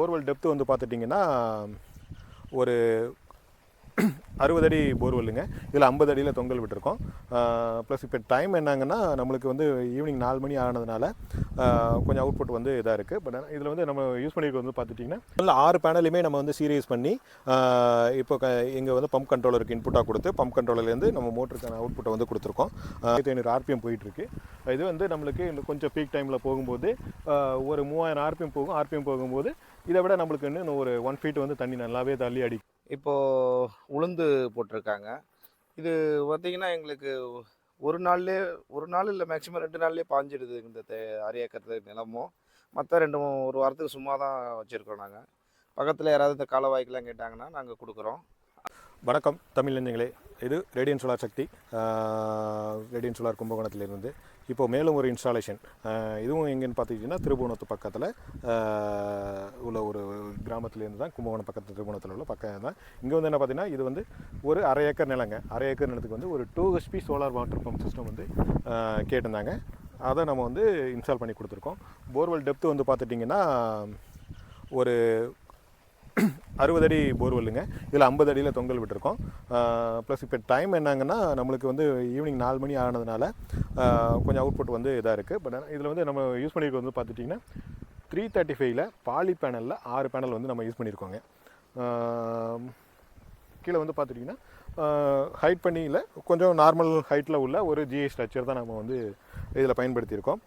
Borewell depth வந்து பார்த்துட்டிங்கன்னா ஒரு 60 அடி போர்வெல்லுங்க. இதில் 50 அடியில் தொங்கல் விட்டுருக்கோம். ப்ளஸ் இப்போ டைம் என்னங்கன்னா நம்மளுக்கு வந்து ஈவினிங் 4 மணி ஆனதுனால கொஞ்சம் அவுட்புட் வந்து இதாக இருக்குது. பட் இதில் வந்து நம்ம யூஸ் பண்ணியிருக்கிறது வந்து பார்த்துட்டிங்கன்னா இல்லை 6 பேனலுமே நம்ம வந்து சீரியஸ் பண்ணி இப்போ இங்கே வந்து பம்ப் கண்ட்ரோலருக்கு இன்புட்டாக கொடுத்து பம்ப் கண்ட்ரோலர்லேருந்து நம்ம மோட்டருக்கான அவுட்புட்டை வந்து கொடுத்துருக்கோம். 1500 ஆர்பிஎம் போயிட்டுருக்கு. இது வந்து நம்மளுக்கு இன்னும் கொஞ்சம் பீக் டைமில் போகும்போது ஒரு 3000 ஆர்பிஎம் போகும். ஆர்பிஎம் போகும்போது இதை விட நம்மளுக்கு இன்னும் ஒரு 1 ஃபீட் வந்து தண்ணி நல்லாவே தள்ளி அடிக்கும். இப்போது உளுந்து போட்டிருக்காங்க. இது பார்த்தீங்கன்னா எங்களுக்கு ஒரு நாள்லேயே ஒரு நாள் இல்லை மேக்ஸிமம் 2 நாள்லேயே பாஞ்சிடுது. இந்த அரை ஏக்கர் நிலமும் மற்ற 1 வாரத்துக்கு சும்மா தான் வச்சுருக்கோம் நாங்கள். பக்கத்தில் யாராவது இந்த காலவாய்க்கெலாம் கேட்டாங்கன்னா நாங்கள் கொடுக்குறோம். வணக்கம் தமிழ் நெஞ்சங்களே, இது ரேடியன்ட் சோலார் சக்தி, ரேடியன்ட் சோலார் கும்பகோணத்திலிருந்து. இப்போது மேலும் ஒரு இன்ஸ்டாலேஷன், இதுவும் எங்கேன்னு பார்த்துக்கிட்டிங்கன்னா திருபுவனத்து பக்கத்தில் உள்ள ஒரு கிராமத்துலேருந்து தான், கும்பகோணம் பக்கத்தில் திருபுவனத்தில் உள்ள பக்கம் தான். இங்கே வந்து என்ன பார்த்தீங்கன்னா இது வந்து ஒரு அரை ஏக்கர் நிலங்க. அரை ஏக்கர் நிலத்துக்கு வந்து ஒரு 2 HP solar water pump system வந்து கேட்டிருந்தாங்க. அதை நம்ம வந்து இன்ஸ்டால் பண்ணி கொடுத்துருக்கோம். போர்வெல் டெப்த்து வந்து பார்த்துட்டிங்கன்னா ஒரு 60 அடி போர்வெல்லுங்க. இதில் 50 அடியில் தொங்கல் விட்டுருக்கோம். ப்ளஸ் இப்போ டைம் என்னங்கன்னா நம்மளுக்கு வந்து ஈவினிங் 4 மணி ஆனதுனால கொஞ்சம் அவுட்புட் வந்து இதாக இருக்குது. பட் இதில் வந்து நம்ம யூஸ் பண்ணியிருக்கிறது வந்து பார்த்துட்டிங்கன்னா 335 பாலி பேனலில் 6 பேனல் வந்து நம்ம யூஸ் பண்ணியிருக்கோங்க. கீழே வந்து பார்த்துட்டிங்கன்னா ஹைட் பண்ணியில் கொஞ்சம் நார்மல் ஹைட்டில் உள்ள ஒரு ஜிஐ ஸ்ட்ரக்சர் தான் நம்ம வந்து இதில் பயன்படுத்தியிருக்கோம்.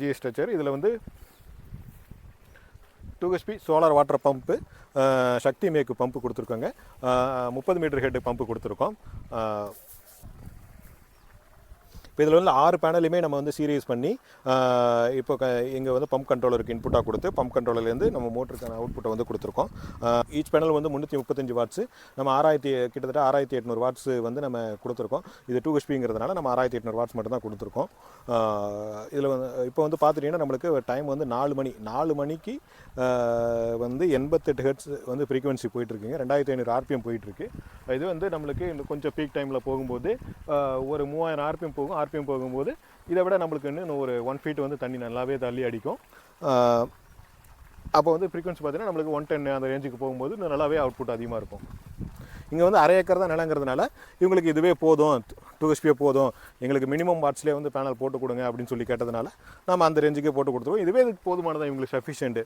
ஜிஐ ஸ்ட்ரக்சர் இதில் வந்து 2 HP சோலார் வாட்டர் பம்ப்பு, சக்தி மேக்கு பம்பு கொடுத்துருக்கோங்க. 30 மீட்டர் ஹெட் பம்பு கொடுத்துருக்கோம். இப்போ இதில் வந்து 6 பேனலுமே நம்ம வந்து சீரியஸ் பண்ணி இப்போ இங்கே வந்து பம்ப் கண்ட்ரோலருக்கு இன்புட்டாக கொடுத்து பம்ப் கண்ட்ரோலர்லேருந்து நம்ம மோட்டருக்கான அவுட்புட்டை வந்து கொடுத்துருக்கோம். ஈச் பேனல் வந்து 335 வாட்ஸு, நம்ம கிட்டத்தட்ட 6800 வாட்ஸு வந்து நம்ம கொடுத்துருக்கோம். இது 2 HPங்கிறதுனால நம்ம 6800 வாட்ஸ் மட்டும் தான் கொடுத்துருக்கோம். இதில் வந்து இப்போ வந்து பார்த்துட்டிங்கன்னா நம்மளுக்கு டைம் வந்து 4 மணிக்கு வந்து 88 ஹெர்ட்ஸ் வந்து ஃப்ரீக்வன்சி போயிட்டுருக்குங்க. 2500 ஆர்பிஎம் போயிட்டுருக்கு. இது வந்து நம்மளுக்கு இன்னும் கொஞ்சம் பீக் டைமில் போகும்போது ஒரு 3000 ஆர்பிஎம் போகும். ஆர்பிஎம் போகும்போது இதை விட நம்மளுக்கு இன்னும் ஒரு 1 ஃபீட் வந்து தண்ணி நல்லாவே தள்ளி அடிக்கும். அப்போ வந்து ஃப்ரீக்வன்சி பார்த்தீங்கன்னா நம்மளுக்கு 110 அந்த ரேஞ்சுக்கு போகும்போது இன்னும் நல்லாவே அவுட்புட் அதிகமாக இருக்கும். இங்கே வந்து அரை ஏக்கர் தான் நிலங்கிறதுனால இவங்களுக்கு இதுவே போதும், 2 HP போதும், எங்களுக்கு மினிமம் வாட்ஸ்லேயே வந்து பேனல் போட்டு கொடுங்க அப்படின்னு சொல்லி கேட்டதுனால நம்ம அந்த ரேஞ்சுக்கே போட்டு கொடுத்துருவோம். இதுவே இதுக்கு போதுமானதான், இவங்களுக்கு சஃபிஷியன்ட்டு,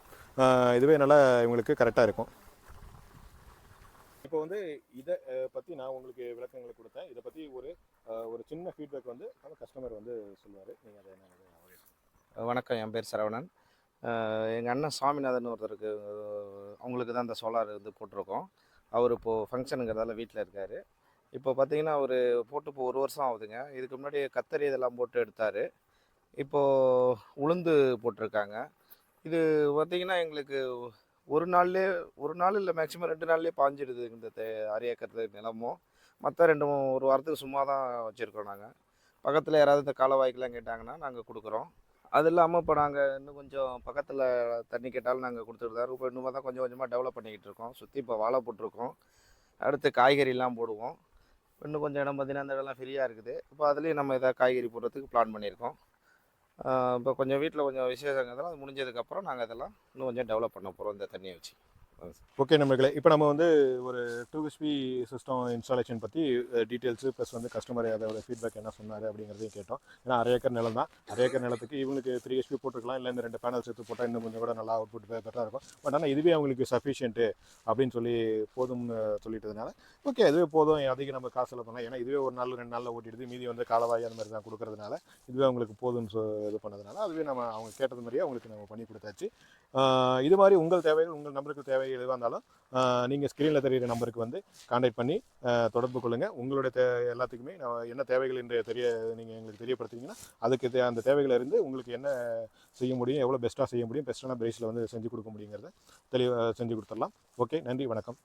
இதுவே நல்லா இவங்களுக்கு கரெக்டாக இருக்கும். இப்போ வந்து இதை பற்றி நான் உங்களுக்கு விளக்கங்களை கொடுத்தேன். இதை பற்றி ஒரு சின்ன ஃபீட்பேக் வந்து நம்ம கஸ்டமர் வந்து சொல்லுவார். நீங்கள் அதை என்ன? வணக்கம், என் பேர் சரவணன். எங்கள் அண்ணன் சாமிநாதன் ஒருத்தருக்கு அவங்களுக்கு தான் இந்த சோலார் வந்து போட்டிருக்கோம். அவர் இப்போது ஃபங்க்ஷனுங்கிறதால வீட்டில் இருக்கார். இப்போ பார்த்தீங்கன்னா அவர் போட்டு இப்போ 1 வருஷம் ஆகுதுங்க. இதுக்கு முன்னாடி கத்தரி இதெல்லாம் போட்டு எடுத்தார். இப்போது உளுந்து போட்டிருக்காங்க. இது பார்த்திங்கன்னா எங்களுக்கு ஒரு நாள் இல்லை மேக்ஸிமம் 2 நாள்லேயே பாஞ்சிடுது. இந்த அரை ஏக்கர் நிலமும் மற்ற 1 வாரத்துக்கு சும்மா தான் வச்சுருக்கோம் நாங்கள். பக்கத்தில் யாராவது இந்த காலவாய்க்கெலாம் கேட்டாங்கன்னா நாங்கள் கொடுக்குறோம். அது இல்லாமல் இப்போ நாங்கள் இன்னும் கொஞ்சம் பக்கத்தில் தண்ணி கேட்டாலும் நாங்கள் கொடுத்துருந்தாரு. இப்போ இன்னும் தான் கொஞ்சம் கொஞ்சமாக டெவலப் பண்ணிக்கிட்டு இருக்கோம். சுற்றி இப்போ வாழை போட்டிருக்கோம். அடுத்து காய்கறிலாம் போடுவோம். இன்னும் கொஞ்சம் இடம் பார்த்திங்கன்னா அந்த இடம்லாம் ஃப்ரீயாக இருக்குது. இப்போ அதுலேயும் நம்ம எதாவது காய்கறி போடுறதுக்கு பிளான் பண்ணியிருக்கோம். இப்போ கொஞ்சம் வீட்டில் கொஞ்சம் விசேஷங்கிறதெல்லாம் அது முடிஞ்சதுக்கப்புறம் நாங்கள் இதெல்லாம் இன்னும் கொஞ்சம் டெவலப் பண்ண போகிறோம் இந்த தண்ணியை வச்சு. ஓகே நண்பர்களே, இப்போ நம்ம வந்து ஒரு 2 HP சிஸ்டம் இன்ஸ்டாலேஷன் பற்றி டீட்டெயில்ஸு ப்ளஸ் வந்து கஸ்டமர் அதோட ஃபீட்பேக் என்ன சொன்னார் அப்படிங்கிறதையும் கேட்டோம். ஏன்னா அரை ஏக்கர் நிலம் தான். அரை ஏக்கர் நிலத்துக்கு இவங்களுக்கு 3 HP போட்டுருக்கலாம், இல்லை இந்த 2 பேனல்ஸ் எடுத்து போட்டால் இன்னும் கொஞ்சம் கூட நல்லா அவுட்புட் பெட்டராக இருக்கும். பட் ஆனால் இதுவே அவங்களுக்கு சஃபிஷியன்ட்டு அப்படின்னு சொல்லி போதும்னு சொல்லிட்டதுனால ஓகே இதுவே போதும், அதிகம் நம்ம காசு செலவு பண்ணலாம். ஏன்னா இதுவே ஒரு நாள் 2 நாளில் ஓட்டிடுது, மீதி வந்து காலவாய் அந்த மாதிரி தான் கொடுக்கறதுனால இதுவே அவங்களுக்கு போதும்னு இது பண்ணதுனால அதுவே நம்ம அவங்க கேட்டது மாதிரியே அவங்களுக்கு நம்ம பண்ணி கொடுத்தாச்சு. இது மாதிரி உங்கள் தேவைகள், உங்கள் நம்பருக்கு தேவைகள் எதுவாக இருந்தாலும் நீங்கள் ஸ்க்ரீனில் தெரிகிற நம்பருக்கு வந்து கான்டாக்ட் பண்ணி தொடர்பு கொள்ளுங்கள். உங்களுடைய எல்லாத்துக்குமே என்ன தேவைகள் என்று நீங்கள் எங்களுக்கு தெரியப்படுத்துனீங்கன்னா அதுக்கு அந்த தேவைகளை இருந்து உங்களுக்கு என்ன செய்ய முடியும், எவ்வளோ பெஸ்ட்டாக செய்ய முடியும், பெஸ்ட்டான பிரைஸில் வந்து செஞ்சு கொடுக்க முடியுங்கிறத தெளிவாக செஞ்சு கொடுத்துடலாம். ஓகே, நன்றி, வணக்கம்.